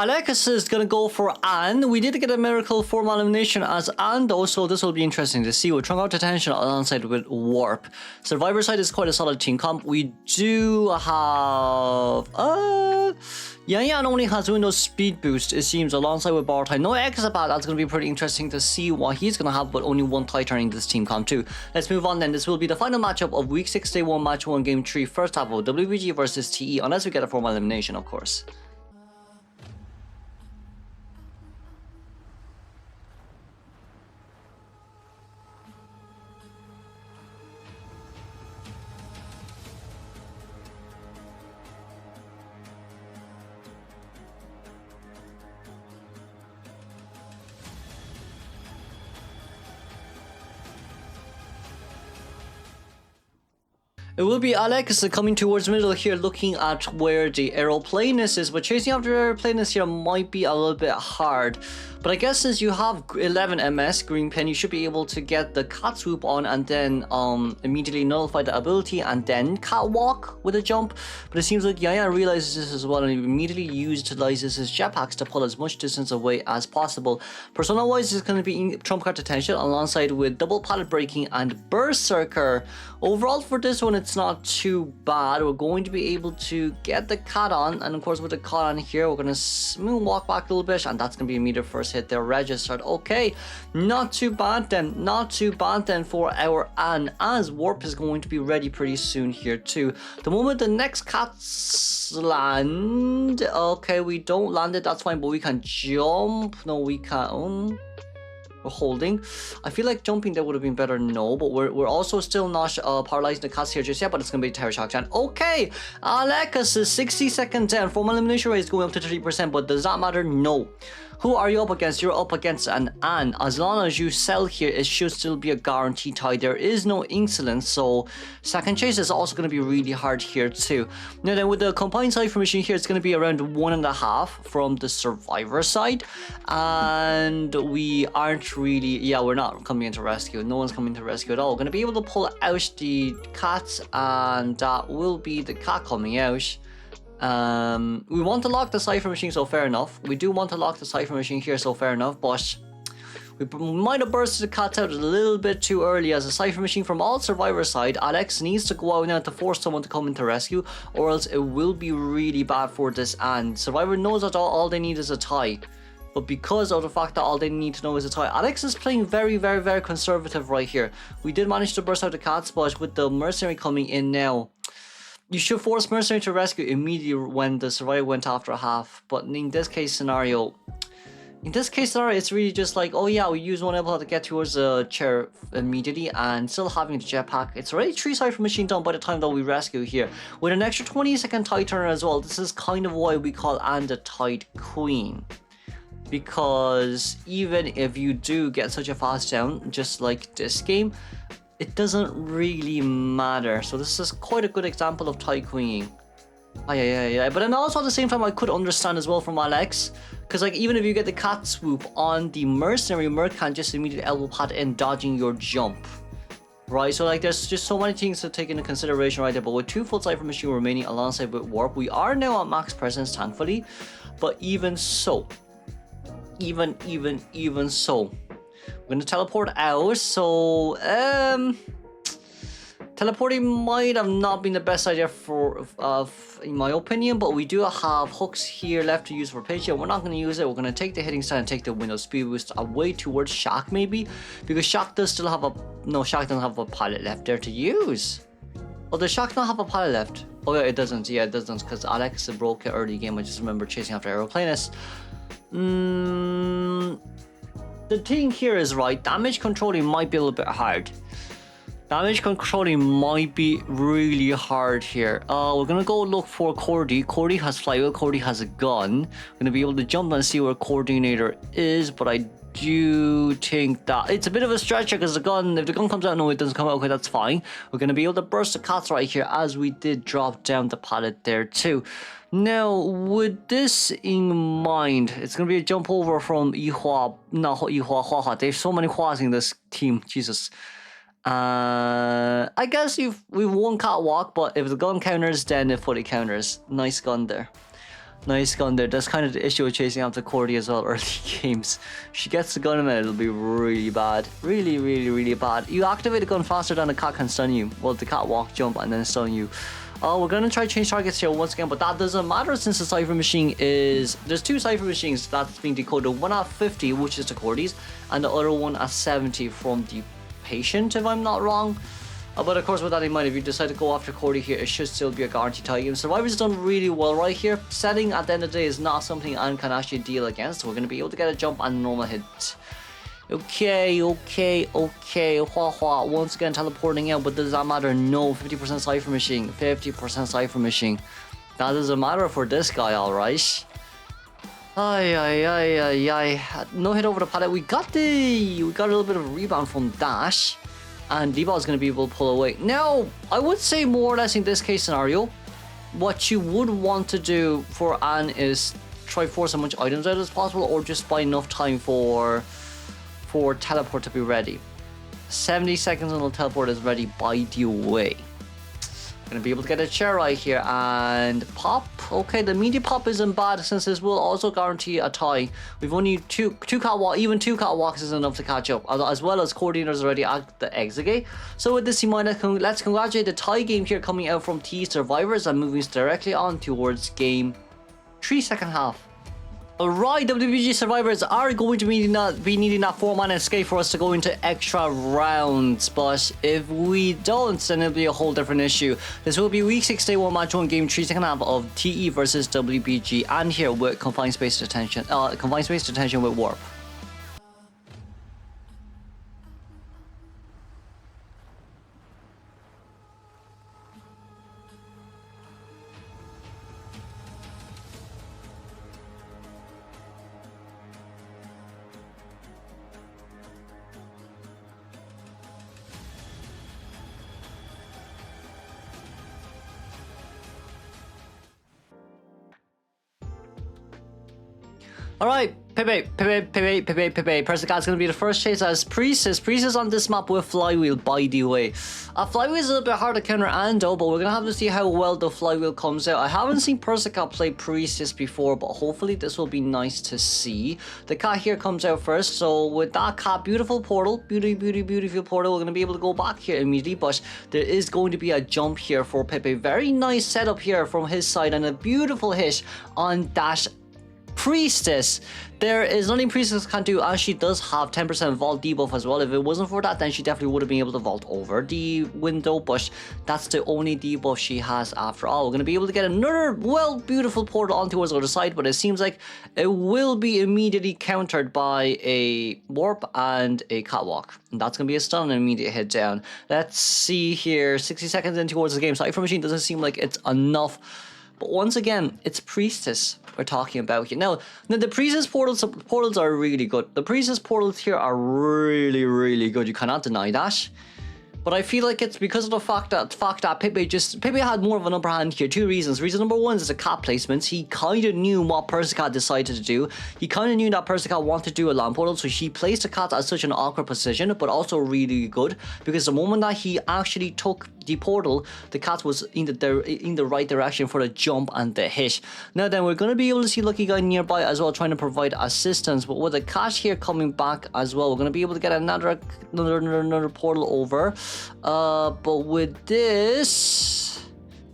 Alexis is going to go for Anne. We did get a miracle form elimination as Anne though, so this will be interesting to see. We're trying out attention alongside with Warp. Survivor side is quite a solid team comp. We do have... Yan only has Windows Speed Boost, it seems, alongside with Bar Time. No Exabat, that's going to be pretty interesting to see what he's going to have, but only one Titan in this team comp too. Let's move on then. This will be the final matchup of Week 6, Day 1, Match 1, Game 3, first half of WBG versus TE, unless we get a formal elimination, of course. It will be Alex coming towards the middle here, looking at where the aeroplanist is, but chasing after the aeroplanist here might be a little bit hard. But I guess since you have 11 MS green pen, you should be able to get the cat swoop on and then immediately nullify the ability and then catwalk with a jump. But it seems like Yaya realizes this as well and immediately utilizes his jetpacks to pull as much distance away as possible. Persona wise, it's going to be trump card attention alongside with double pallet breaking and berserker. Overall for this one, it's not too bad. We're going to be able to get the cat on, and of course with the cat on here, we're going to smooth walk back a little bit, and that's going to be a meter first hit there registered. Okay, not too bad then, not too bad then for our Anne, as Warp is going to be ready pretty soon here too. The moment the next cats land, okay, we don't land it, that's fine, but we can jump. No, we can't. We're holding. I feel like jumping there would have been better. No, but we're also still not paralyzing the cats here just yet, but it's gonna be a Terror Shock Chant. Okay, Alex is 60 seconds down. Formal elimination rate is going up to 30%, but does that matter? No. Who are you up against? You're up against an Anne. As long as you sell here, it should still be a guaranteed tie. There is no insolence, so second chase is also going to be really hard here too. Now then, with the combined cipher machine here, it's going to be around 1.5 from the survivor side, and we aren't really, yeah, we're not coming into rescue. No one's coming to rescue at all. We're going to be able to pull out the cats, and that will be the cat coming out. We want to lock the cipher machine, so fair enough. We do want to lock the cipher machine here, so fair enough, but we might have bursted the cats out a little bit too early. As a cipher machine from all survivor side, Alex needs to go out now to force someone to come into rescue, or else it will be really bad for this. And survivor knows that all they need is a tie, but because of the fact that all they need to know is a tie, Alex is playing very, very, very conservative right here. We did manage to burst out the cats, but with the mercenary coming in now, you should force mercenary to rescue immediately when the survivor went after a half. But in this case scenario, it's really just like, oh yeah, we use one able to get towards the chair immediately, and still having the jetpack. It's already 3 cipher machine done by the time that we rescue here, with an extra 20-second tie turner as well. This is kind of why we call Anne the Tide Queen, because even if you do get such a fast down, just like this game, it doesn't really matter. So this is quite a good example of tie queening. Yeah. But then also at the same time, I could understand as well from Alex, because like even if you get the cat swoop on the mercenary, Merc can just immediately elbow pad in, dodging your jump. Right, so like there's just so many things to take into consideration right there. But with 2 full cipher machine remaining alongside with Warp, we are now at max presence, thankfully. But even so, even so, we're gonna teleport out. So teleporting might have not been the best idea for in my opinion, but we do have hooks here left to use for Pidgey. We're not going to use it. We're going to take the hitting stand and take the Windows Speed Boost away towards Shaq, maybe, because Shaq does still have a Shaq doesn't have a pilot left there to use. Oh, does Shaq not have a pilot left? Oh yeah, it doesn't. Yeah, it doesn't, because Alex broke it early game. I just remember chasing after aeroplanist. The thing here is, right, damage controlling might be a little bit hard. Damage controlling might be really hard here. We're gonna go look for Cordy. Cordy has flywheel, Cordy has a gun. We're gonna be able to jump and see where Coordinator is, but I do think that it's a bit of a stretch because the gun, if the gun comes out, no, it doesn't come out, okay, that's fine. We're gonna be able to burst the cats right here, as we did drop down the pallet there too. Now, with this in mind, it's gonna be a jump over from Ihua, not Ihua, Hua. There's so many Huas in this team, Jesus. I guess we've won catwalk, but if the gun counters, then it fully counters. Nice gun there. Nice gun there. That's kind of the issue with chasing after Cordy as well early games. She gets the gun in it, it'll be really bad. Really bad. You activate the gun faster than the cat can stun you. Well, the cat walk, jump, and then stun you. We're gonna try to change targets here once again, but that doesn't matter since the Cypher Machine is... There's two Cypher Machines that's being decoded. One at 50, which is the Cordy's, and the other one at 70 from the Patient, if I'm not wrong. But of course, with that in mind, if you decide to go after Cordy here, it should still be a guaranteed tie game. Survivor's done really well right here. Setting at the end of the day is not something Anne can actually deal against. We're going to be able to get a jump and a normal hit. Okay. Hua. Once again, teleporting out, but does that matter? No, 50% Cypher Machine. 50% Cypher Machine. That doesn't matter for this guy, alright. Ay. No hit over the pallet. We got a little bit of a rebound from Dash. And D-Ball is going to be able to pull away. Now, I would say more or less in this case scenario, what you would want to do for Anne is try force as much items out as possible, or just buy enough time for teleport to be ready. 70 seconds until teleport is ready, by the way. Gonna be able to get a chair right here and pop. Okay, the media pop isn't bad since this will also guarantee a tie. We've only two catwalk, even two catwalks is enough to catch up, as well as coordinators already at the exit gate. So with this in mind, let's congratulate the tie game here coming out from T Survivors and moving directly on towards game 3 second half. Alright, WBG survivors are going to be needing that 4-man escape for us to go into extra rounds, but if we don't, then it'll be a whole different issue. This will be week 6 day 1 match 1 game 3 second half of TE versus WBG, and here with confined space detention with warp. Alright, Pepe. Persicat's gonna be the first chase as Priestess. Priestess on this map with Flywheel, by the way. Flywheel is a little bit hard to counter Ando, but we're gonna have to see how well the Flywheel comes out. I haven't seen Persicat play Priestess before, but hopefully this will be nice to see. The cat here comes out first, so with that cat, beautiful portal, beautiful portal, we're gonna be able to go back here immediately, but there is going to be a jump here for Pepe. Very nice setup here from his side, and a beautiful hit on Dash Priestess. There is nothing Priestess can't do, as she does have 10% vault debuff as well. If it wasn't for that, then she definitely would have been able to vault over the window, but that's the only debuff she has after all. We're going to be able to get another, well, beautiful portal on towards the other side, but it seems like it will be immediately countered by a warp and a catwalk. And that's going to be a stun and an immediate hit down. Let's see here, 60 seconds in towards the game. Cypher Machine doesn't seem like it's enough. But once again, it's Priestess we're talking about here. Now the Priestess portals are really good. The Priestess portals here are really good. You cannot deny that. But I feel like it's because of the fact that Pepe had more of an upper hand here. Two reasons. Reason number one is the cat placements. He kind of knew what Persicat decided to do. He kind of knew that Persicat wanted to do a land portal, so he placed the cat at such an awkward position, but also really good, because the moment that he actually took the portal, the cat was in the right direction for the jump and the hit. Now then, we're going to be able to see Lucky Guy nearby as well, trying to provide assistance, but with the cat here coming back as well, we're going to be able to get another portal over. But with this,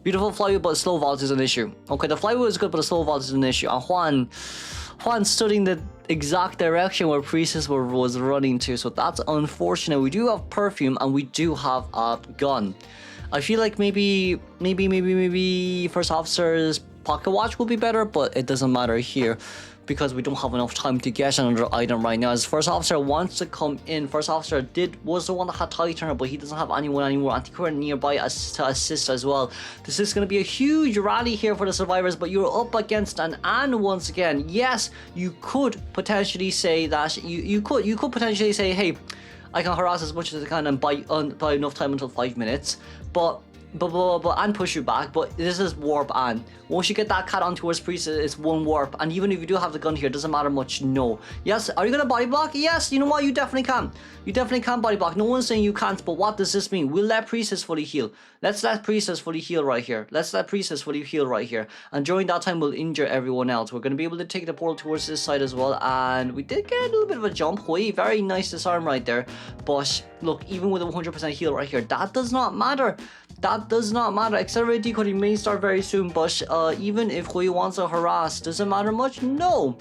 beautiful flywheel, but slow vault is an issue. Okay, the flywheel is good, but the slow vault is an issue. And Juan stood in the exact direction where Priestess was running to, so that's unfortunate. We do have perfume and we do have a gun. I feel like maybe first officer's pocket watch will be better, but it doesn't matter here, because we don't have enough time to get another item right now. As first officer wants to come in. First officer was the one that had Titan, but he doesn't have anyone anymore. Antiquarian nearby to assist as well. This is going to be a huge rally here for the survivors, but you're up against an Anne once again. Yes, you could potentially say that you could potentially say, hey, I can harass as much as I can and buy enough time until 5 minutes, but and push you back. But this is Warp Anne. Once you get that cat on towards Priestess, it's one warp. And even if you do have the gun here, it doesn't matter much. No. Yes, are you gonna body block? Yes, you know what? You definitely can. You definitely can body block. No one's saying you can't, but what does this mean? We'll let Priestess fully heal. Let's let Priestess fully heal right here. Let's let Priestess fully heal right here. And during that time, we'll injure everyone else. We're going to be able to take the portal towards this side as well. And we did get a little bit of a jump. Very nice disarm right there. But look, even with a 100% heal right here, that does not matter. That does not matter. Accelerated decoding may start very soon, but even if Hui wants to harass, does it matter much? No.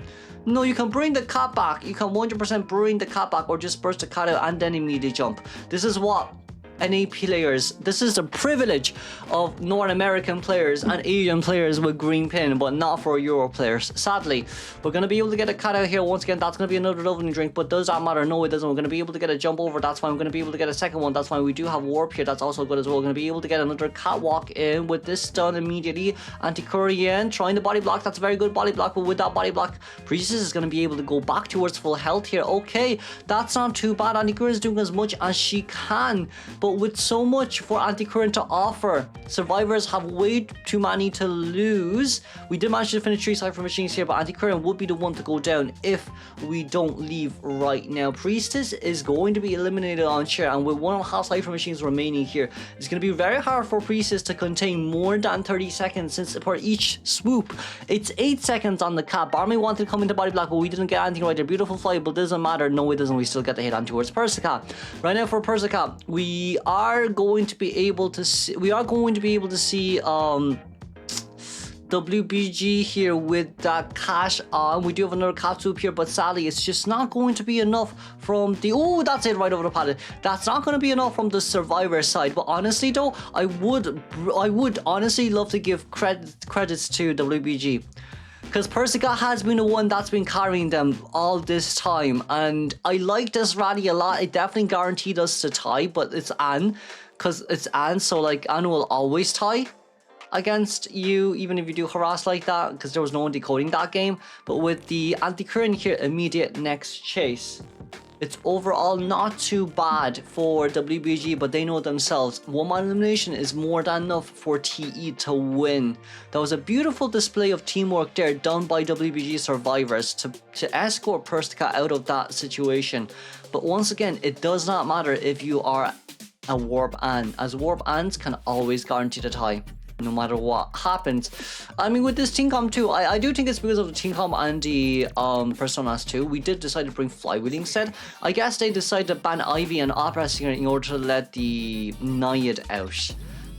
No, you can bring the cat back. You can 100% bring the cat back or just burst the cat out and then immediately jump. This is what NA players, this is the privilege of North American players and Asian players with green pin, but not for Euro players. Sadly, we're going to be able to get a cat out here. Once again, that's going to be another lovely drink, but does that matter? No, it doesn't. We're going to be able to get a jump over. That's fine. We're going to be able to get a second one. That's fine. We do have warp here. That's also good as well. We're going to be able to get another catwalk in with this stun immediately. Anti-Korean trying the body block. That's a very good body block, but with that body block, Priestess is going to be able to go back towards full health here. Okay, that's not too bad. Anti-Korean is doing as much as she can, but with so much for Anti-Current to offer, survivors have way too many to lose. We did manage to finish 3 Cypher Machines here, but Anti-Current would be the one to go down if we don't leave right now. Priestess is going to be eliminated on share, and with 1.5 Cypher Machines remaining here, it's going to be very hard for Priestess to contain more than 30 seconds since for each swoop. It's 8 seconds on the cap. Barmy wanted to come into body block, but we didn't get anything right there. Beautiful fly, but doesn't matter. No, it doesn't. We still get the hit on towards Persica. Right now for Persica, we are going to be able to see WBG here with that cash on. We do have another cat swoop here, but sadly it's just not going to be enough from the that's it right over the pallet. That's not going to be enough from the survivor side. But honestly though, I would honestly love to give credits to WBG, because Persica has been the one that's been carrying them all this time, and I like this rally a lot. It definitely guaranteed us to tie, but it's Anne, because it's Anne, so like Anne will always tie against you, even if you do harass like that, because there was no one decoding that game. But with the Anti-Current here, immediate next chase, it's overall not too bad for WBG, but they know themselves. 1-man elimination is more than enough for TE to win. That was a beautiful display of teamwork there done by WBG survivors to escort Persica out of that situation. But once again, it does not matter if you are a Warp Ann, as Warp Anns can always guarantee the tie, no matter what happens. I mean, with this team comp too, I do think it's because of the team comp and the personas too. We did decide to bring Flywheel instead. I guess they decided to ban Ivy and Opera Singer in order to let the Naiad out.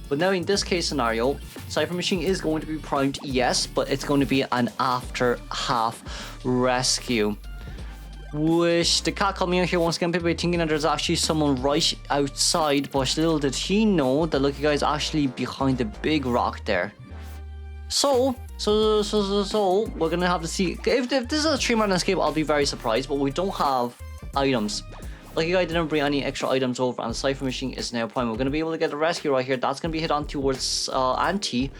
But now in this case scenario, Cypher Machine is going to be primed, yes, but it's going to be an after half rescue. Which the cat coming out here once again, people thinking that there's actually someone right outside, but little did he know that lucky guy is actually behind the big rock there. So we're gonna have to see if this is a 3-man escape. I'll be very surprised, but we don't have items. Lucky guy didn't bring any extra items over, and the Cypher Machine is now prime. We're going to be able to get a rescue right here. That's going to be hit on towards Anti,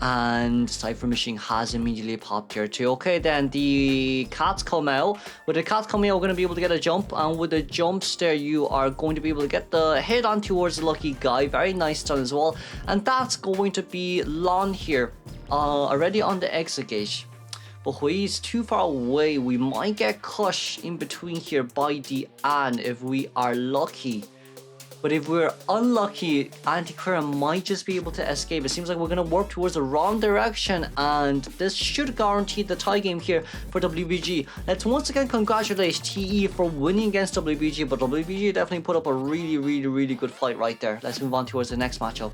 and Cypher Machine has immediately popped here too. Okay, then the cats come out. With the cats coming out, we're going to be able to get a jump, and with the jumps there, you are going to be able to get the hit on towards the lucky guy. Very nice stun as well, and that's going to be Lon here, already on the exit gate. But he's too far away. We might get crushed in between here by the Anne if we are lucky. But if we're unlucky, Anti-Current might just be able to escape. It seems like we're going to warp towards the wrong direction, and this should guarantee the tie game here for WBG. Let's once again congratulate TE for winning against WBG, but WBG definitely put up a really good fight right there. Let's move on towards the next matchup.